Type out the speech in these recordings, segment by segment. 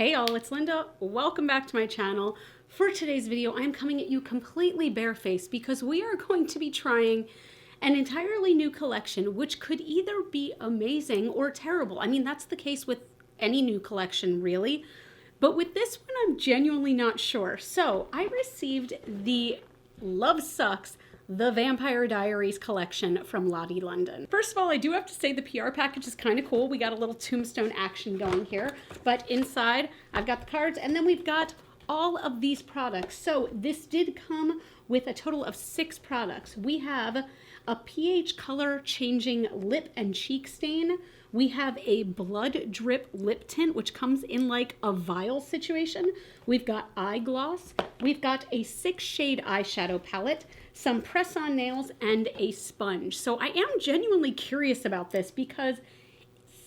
Hey all, it's Linda. Welcome back to my channel. For today's video, I'm coming at you completely barefaced because we are going to be trying an entirely new collection, which could either be amazing or terrible. I mean, that's the case with any new collection, really. But with this one, I'm genuinely not sure. So I received the Love Sucks The Vampire Diaries collection from Lottie London. First of all, I do have to say the PR package is kind of cool. We got a little tombstone action going here, but inside I've got the cards and then we've got all of these products. So this did come with a total of 6 products. We have a pH color changing lip and cheek stain. We have a blood drip lip tint, which comes in like a vial situation. We've got eye gloss. We've got a 6-shade eyeshadow palette, some press-on nails, and a sponge. So I am genuinely curious about this because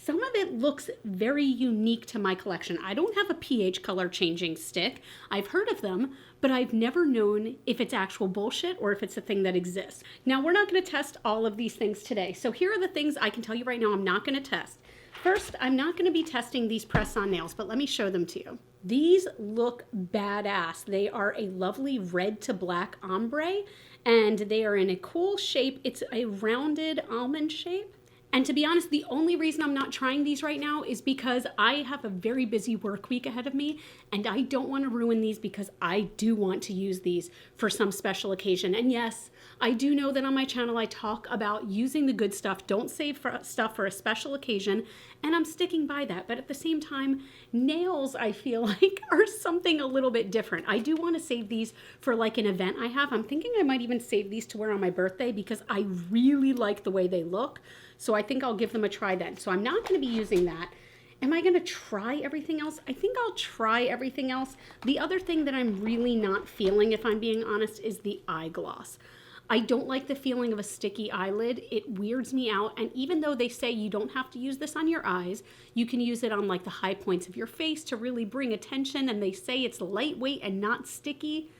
some of it looks very unique to my collection. I don't have a pH color changing stick. I've heard of them, but I've never known if it's actual bullshit or if it's a thing that exists. Now, we're not going to test all of these things today. So here are the things I can tell you right now I'm not going to test. First, I'm not going to be testing these press-on nails, but let me show them to you. These look badass. They are a lovely red to black ombre, and they are in a cool shape. It's a rounded almond shape. And to be honest, the only reason I'm not trying these right now is because I have a very busy work week ahead of me, and I don't want to ruin these because I do want to use these for some special occasion. And yes, I do know that on my channel I talk about using the good stuff, don't save stuff for a special occasion, and I'm sticking by that. But at the same time, nails, I feel like, are something a little bit different. I do want to save these for like an event I have. I'm thinking I might even save these to wear on my birthday because I really like the way they look. So I think I'll give them a try then. So I'm not going to be using that. Am I going to try everything else? I think I'll try everything else. The other thing that I'm really not feeling, if I'm being honest, is the eye gloss. I don't like the feeling of a sticky eyelid. It weirds me out. And even though they say you don't have to use this on your eyes, you can use it on like the high points of your face to really bring attention. And they say it's lightweight and not sticky.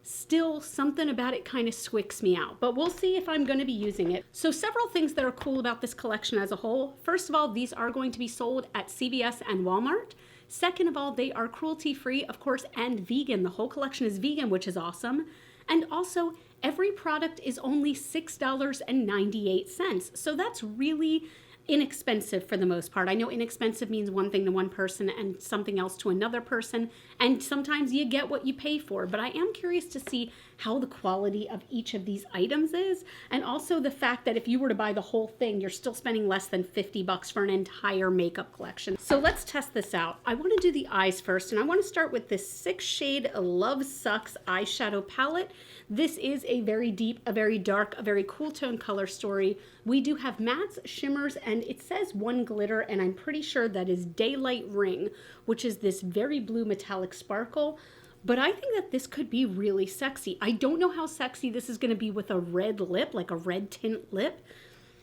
Still, something about it kind of swicks me out, but we'll see if I'm going to be using it. So several things that are cool about this collection as a whole. First of all, these are going to be sold at CVS and Walmart. Second of all, they are cruelty-free, of course, and vegan. The whole collection is vegan, which is awesome. And also, every product is only $6.98. So that's really inexpensive for the most part. I know inexpensive means one thing to one person and something else to another person, and sometimes you get what you pay for, but I am curious to see how the quality of each of these items is, and also the fact that if you were to buy the whole thing, you're still spending less than 50 bucks for an entire makeup collection. So let's test this out. I want to do the eyes first, and I want to start with this 6-shade Love Sucks eyeshadow palette. This is a very deep, a very dark, a very cool tone color story. We do have mattes, shimmers, and it says one glitter, and I'm pretty sure that is Daylight Ring, which is this very blue metallic sparkle. But I think that this could be really sexy. I don't know how sexy this is going to be with a red lip, like a red tint lip.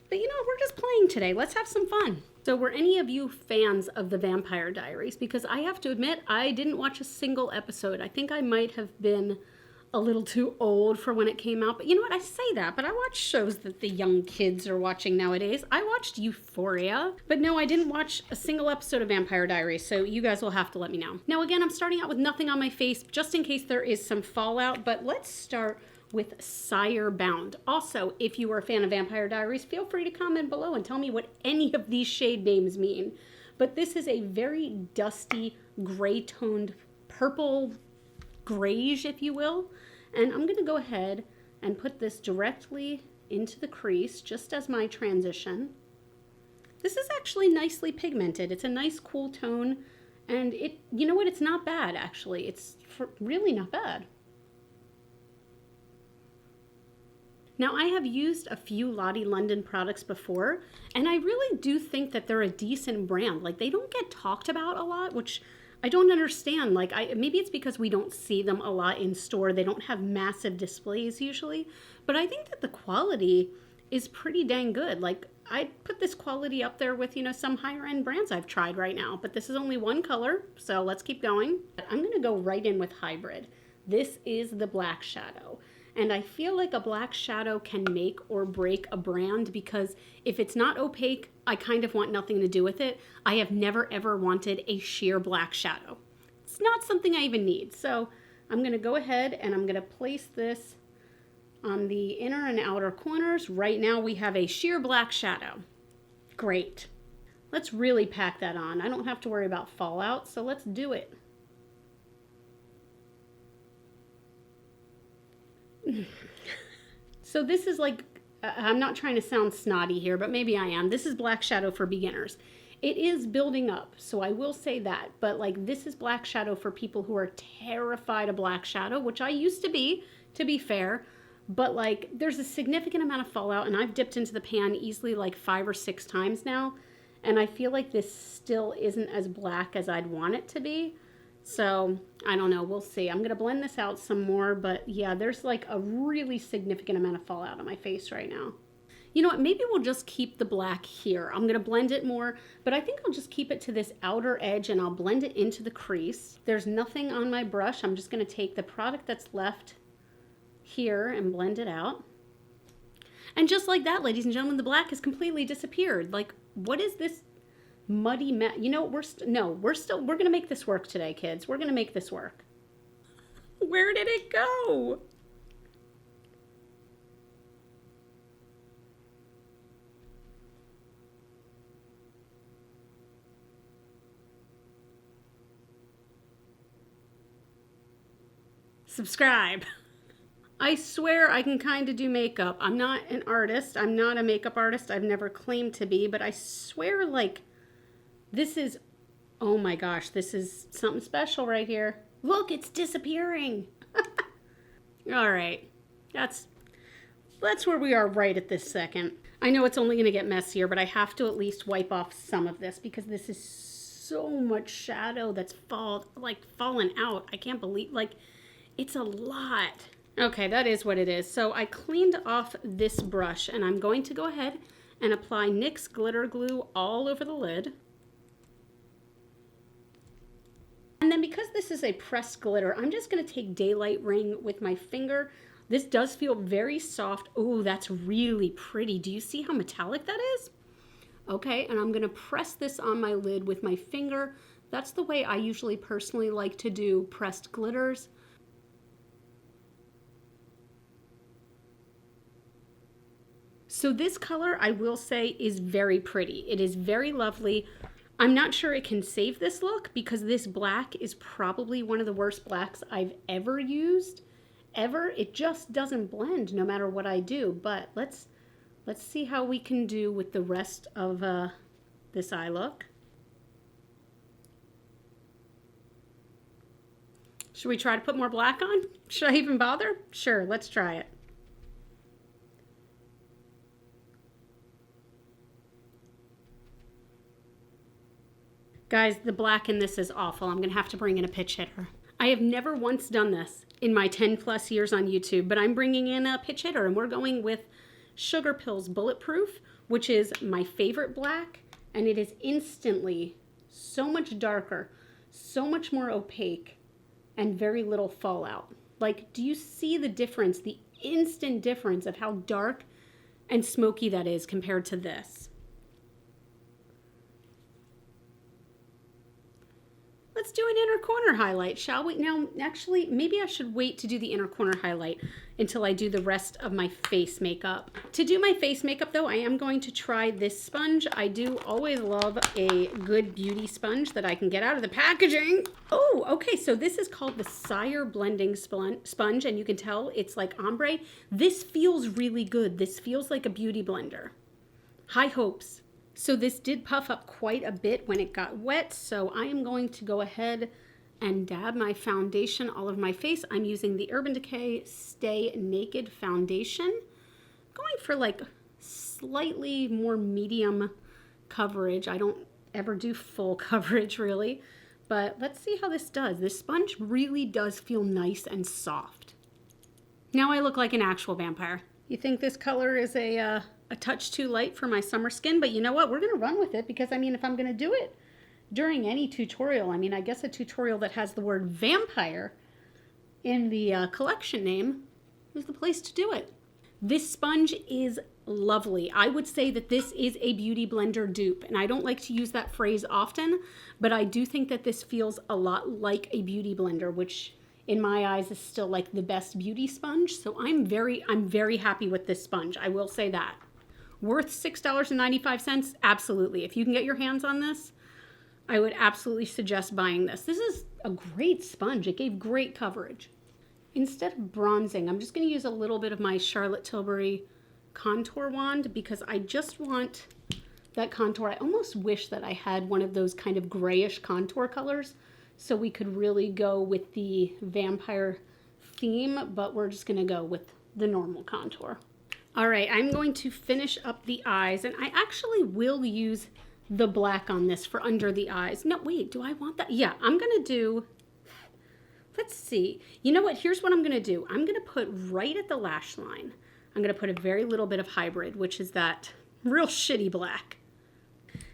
But you know, we're just playing today. Let's have some fun. So were any of you fans of The Vampire Diaries? Because I have to admit, I didn't watch a single episode. I think I might have been a little too old for when it came out. But you know what? I say that, but I watch shows that the young kids are watching nowadays. I watched Euphoria, but no, I didn't watch a single episode of Vampire Diaries, so you guys will have to let me know. Now again, I'm starting out with nothing on my face, just in case there is some fallout, but let's start with Sire Bound. Also, if you are a fan of Vampire Diaries, feel free to comment below and tell me what any of these shade names mean. But this is a very dusty, gray-toned purple grayish, if you will. And I'm going to go ahead and put this directly into the crease just as my transition. This is actually nicely pigmented. It's a nice cool tone, and you know what, it's not bad actually. It's really not bad. Now, I have used a few Lottie London products before, and I really do think that they're a decent brand. Like, they don't get talked about a lot, which I don't understand. Like, maybe it's because we don't see them a lot in store. They don't have massive displays usually, but I think that the quality is pretty dang good. Like, I'd put this quality up there with, you know, some higher end brands I've tried right now, but this is only one color, so let's keep going. I'm gonna go right in with Hybrid. This is the black shadow. And I feel like a black shadow can make or break a brand because if it's not opaque, I kind of want nothing to do with it. I have never ever wanted a sheer black shadow. it's not something I even need. So I'm going to go ahead and I'm going to place this on the inner and outer corners. Right now we have a sheer black shadow. Great. Let's really pack that on. I don't have to worry about fallout, so let's do it. So this is like, I'm not trying to sound snotty here, but maybe I am. This is black shadow for beginners. It is building up, so I will say that. But like, this is black shadow for people who are terrified of black shadow, which I used to be fair. But like, there's a significant amount of fallout, and I've dipped into the pan easily like 5 or 6 times now. And I feel like this still isn't as black as I'd want it to be. So I don't know, we'll see. I'm gonna blend this out some more, but yeah, there's like a really significant amount of fallout on my face right now. You know what, maybe we'll just keep the black here. I'm gonna blend it more, but I think I'll just keep it to this outer edge and I'll blend it into the crease. There's nothing on my brush. I'm just gonna take the product that's left here and blend it out. And just like that, ladies and gentlemen, the black has completely disappeared. Like, what is this muddy mess? You know, we're gonna make this work today, kids. We're gonna make this work. Where did it go? Subscribe. I swear I can kind of do makeup. I'm not an artist. I'm not a makeup artist. I've never claimed to be, but I swear, like, this is, oh my gosh, this is something special right here. Look, it's disappearing. All right, that's where we are right at this second. I know it's only gonna get messier, but I have to at least wipe off some of this because this is so much shadow that's fallen out. I can't believe, like, it's a lot. Okay, that is what it is. So I cleaned off this brush and I'm going to go ahead and apply NYX glitter glue all over the lid. And then because this is a pressed glitter, I'm just going to take Daylight Ring with my finger. This does feel very soft. Oh, that's really pretty. Do you see how metallic that is? Okay, and I'm going to press this on my lid with my finger. That's the way I usually personally like to do pressed glitters. So this color, I will say, is very pretty. It is very lovely. I'm not sure it can save this look because this black is probably one of the worst blacks I've ever used. It just doesn't blend no matter what I do. But let's see how we can do with the rest of this eye look. Should we try to put more black on? Should I even bother? Sure, let's try it. Guys, the black in this is awful. I'm gonna have to bring in a pitch hitter. I have never once done this in my 10+ years on YouTube, but I'm bringing in a pitch hitter and we're going with Sugar Pills Bulletproof, which is my favorite black, and it is instantly so much darker, so much more opaque, and very little fallout. Like, do you see the difference, the instant difference of how dark and smoky that is compared to this? Let's do an inner corner highlight, shall we? Now, actually, maybe I should wait to do the inner corner highlight until I do the rest of my face makeup. To do my face makeup, though, I am going to try this sponge. I do always love a good beauty sponge that I can get out of the packaging. Oh, okay, so this is called the Sire Blending Sponge, and you can tell it's like ombre. This feels really good. This feels like a beauty blender. High hopes. So this did puff up quite a bit when it got wet, so I am going to go ahead and dab my foundation all over my face. I'm using the Urban Decay Stay Naked Foundation. I'm going for like slightly more medium coverage. I don't ever do full coverage really, but let's see how this does. This sponge really does feel nice and soft. Now I look like an actual vampire. You think this color is a touch too light for my summer skin, but you know what? We're going to run with it because, I mean, if I'm going to do it during any tutorial, I mean, I guess a tutorial that has the word vampire in the collection name is the place to do it. This sponge is lovely. I would say that this is a Beauty Blender dupe, and I don't like to use that phrase often, but I do think that this feels a lot like a Beauty Blender, which in my eyes is still like the best beauty sponge. So I'm very happy with this sponge. I will say that. Worth $6.95? Absolutely. If you can get your hands on this, I would absolutely suggest buying this. This is a great sponge. It gave great coverage. Instead of bronzing, I'm just going to use a little bit of my Charlotte Tilbury contour wand because I just want that contour. I almost wish that I had one of those kind of grayish contour colors so we could really go with the vampire theme, but we're just going to go with the normal contour. All right, I'm going to finish up the eyes, and I actually will use the black on this for under the eyes. No, wait, do I want that? Yeah, I'm going to do, let's see. You know what? Here's what I'm going to do. I'm going to put right at the lash line, I'm going to put a very little bit of hybrid, which is that real shitty black.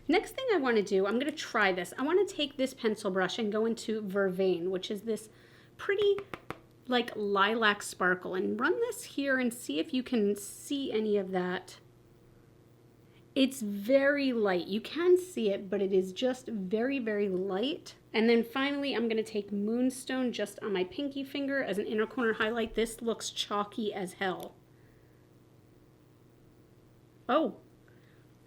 Next thing I want to do, I'm going to try this. I want to take this pencil brush and go into Vervain, which is this pretty like lilac sparkle, and run this here and see if you can see any of that. It's very light. You can see it, but it is just very, very light. And then finally, I'm going to take Moonstone just on my pinky finger as an inner corner highlight. This looks chalky as hell. Oh,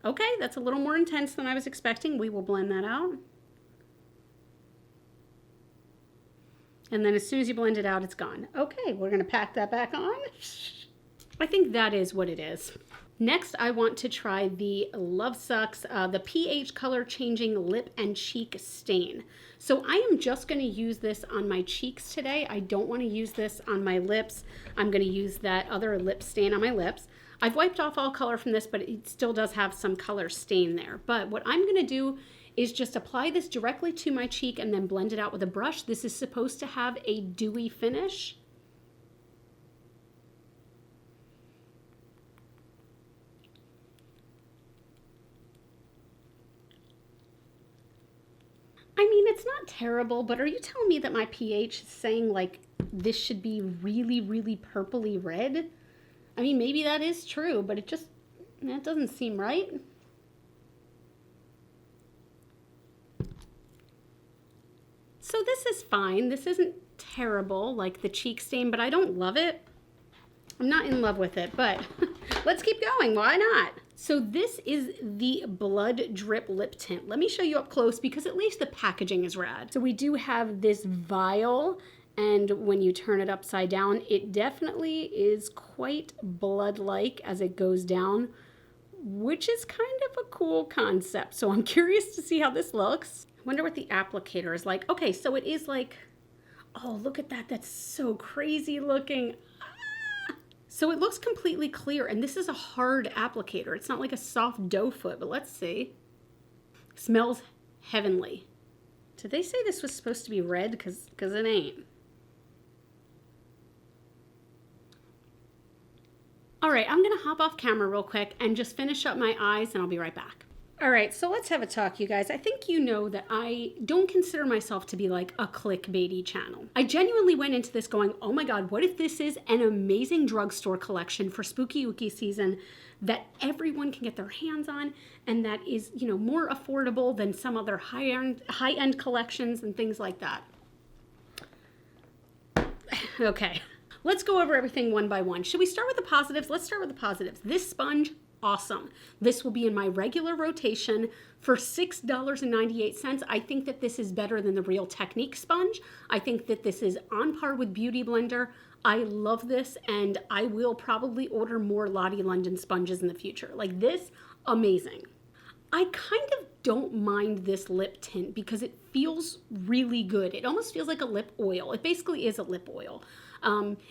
okay, that's a little more intense than I was expecting. We will blend that out. And then as soon as you blend it out, it's gone. Okay, we're gonna pack that back on. I think that is what it is. Next, I want to try the Love Sucks, the pH color changing lip and cheek stain. So I am just gonna use this on my cheeks today. I don't wanna use this on my lips. I'm gonna use that other lip stain on my lips. I've wiped off all color from this, but it still does have some color stain there. But what I'm gonna do is just apply this directly to my cheek and then blend it out with a brush. This is supposed to have a dewy finish. I mean, it's not terrible, but are you telling me that my pH is saying like this should be really, really purpley red? I mean, maybe that is true, but that doesn't seem right. So this is fine. This isn't terrible like the cheek stain, but I don't love it. I'm not in love with it, but let's keep going. Why not? So this is the Blood Drip Lip Tint. Let me show you up close because at least the packaging is rad. So we do have this vial, and when you turn it upside down, it definitely is quite blood-like as it goes down, which is kind of a cool concept. So I'm curious to see how this looks. I wonder what the applicator is like. Okay, so it is like, oh, look at that. That's so crazy looking. So it looks completely clear, and this is a hard applicator. It's not like a soft dough foot, but let's see. Smells heavenly. Did they say this was supposed to be red? Because it ain't. All right, I'm gonna hop off camera real quick and just finish up my eyes, and I'll be right back. All right, so let's have a talk, you guys. I think you know that I don't consider myself to be like a clickbaity channel. I genuinely went into this going, oh my God, what if this is an amazing drugstore collection for Spooky Ooky season that everyone can get their hands on and that is, you know, more affordable than some other high-end collections and things like that. Okay, let's go over everything one by one. Should we start with the positives? Let's start with the positives. This sponge, awesome. This will be in my regular rotation for $6.98. I think that this is better than the Real Technique sponge. I think that this is on par with Beauty Blender. I love this, and I will probably order more Lottie London sponges in the future. Like this, amazing. I kind of don't mind this lip tint because it feels really good. It almost feels like a lip oil. It basically is a lip oil.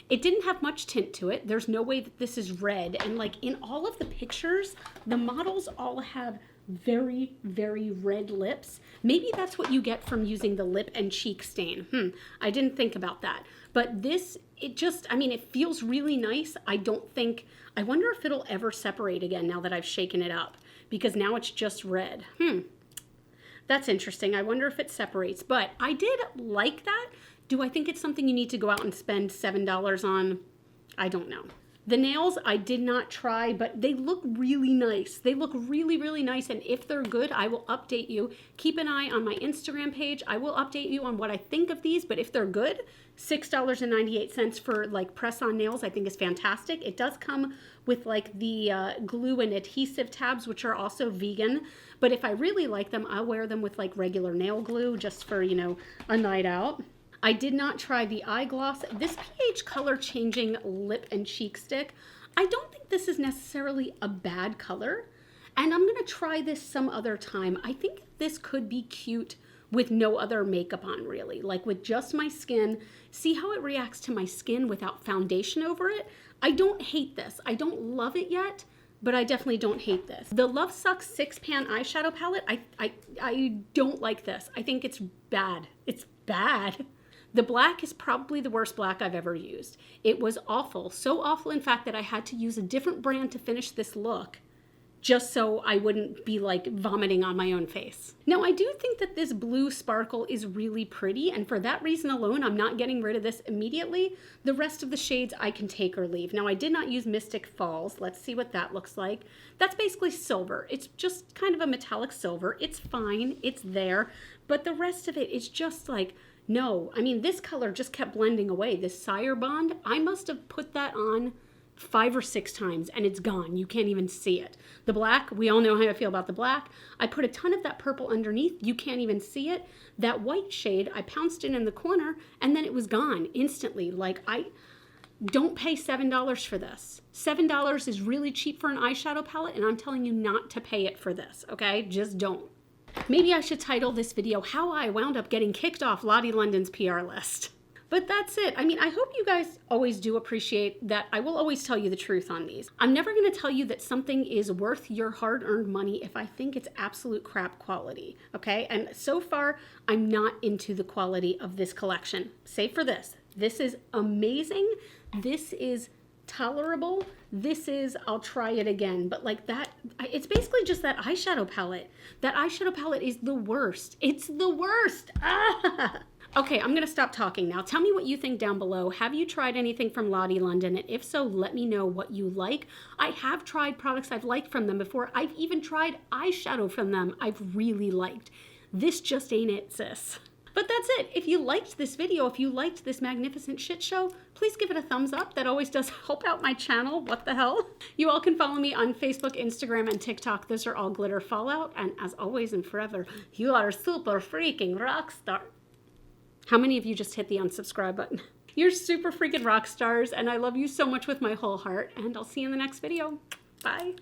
It didn't have much tint to it. There's no way that this is red. And like in all of the pictures, the models all have very, very red lips. Maybe that's what you get from using the lip and cheek stain. I didn't think about that. But this, it just, I mean, it feels really nice. I wonder if it'll ever separate again now that I've shaken it up, because now it's just red. That's interesting. I wonder if it separates, but I did like that. Do I think it's something you need to go out and spend $7 on? I don't know. The nails I did not try, but they look really nice. They look really, really nice. And if they're good, I will update you. Keep an eye on my Instagram page. I will update you on what I think of these, but if they're good, $6.98 for like press-on nails I think is fantastic. It does come with like the glue and adhesive tabs, which are also vegan. But if I really like them, I'll wear them with like regular nail glue just for, you know, a night out. I did not try the eye gloss. This pH color changing lip and cheek stick, I don't think this is necessarily a bad color. And I'm gonna try this some other time. I think this could be cute with no other makeup on really, like with just my skin. See how it reacts to my skin without foundation over it? I don't hate this. I don't love it yet, but I definitely don't hate this. The Love Sucks 6-pan eyeshadow palette, I don't like this. I think it's bad. It's bad. The black is probably the worst black I've ever used. It was awful. So awful, in fact, that I had to use a different brand to finish this look just so I wouldn't be like vomiting on my own face. Now, I do think that this blue sparkle is really pretty, and for that reason alone, I'm not getting rid of this immediately. The rest of the shades I can take or leave. Now, I did not use Mystic Falls. Let's see what that looks like. That's basically silver. It's just kind of a metallic silver. It's fine. It's there. But the rest of it is just like, no, I mean, this color just kept blending away. This Sire Bond, I must have put that on 5 or 6 times and it's gone. You can't even see it. The black, we all know how I feel about the black. I put a ton of that purple underneath. You can't even see it. That white shade, I pounced in the corner and then it was gone instantly. Like, I don't pay $7 for this. $7 is really cheap for an eyeshadow palette, and I'm telling you not to pay it for this, okay? Just don't. Maybe I should title this video, How I Wound Up Getting Kicked Off Lottie London's PR List. But that's it. I mean, I hope you guys always do appreciate that I will always tell you the truth on these. I'm never going to tell you that something is worth your hard-earned money if I think it's absolute crap quality, okay? And so far, I'm not into the quality of this collection, save for this. This is amazing. This is tolerable. This is, I'll try it again. But like that, it's basically just that eyeshadow palette. That eyeshadow palette is the worst. It's the worst. Ah! Okay, I'm gonna stop talking now. Tell me what you think down below. Have you tried anything from Lottie London? And if so, let me know what you like. I have tried products I've liked from them before. I've even tried eyeshadow from them I've really liked. This just ain't it, sis. But that's it. If you liked this video, if you liked this magnificent shit show, please give it a thumbs up. That always does help out my channel. What the hell? You all can follow me on Facebook, Instagram, and TikTok. Those are all GlitterFallout. And as always and forever, you are super freaking rock star. How many of you just hit the unsubscribe button? You're super freaking rock stars, and I love you so much with my whole heart. And I'll see you in the next video. Bye.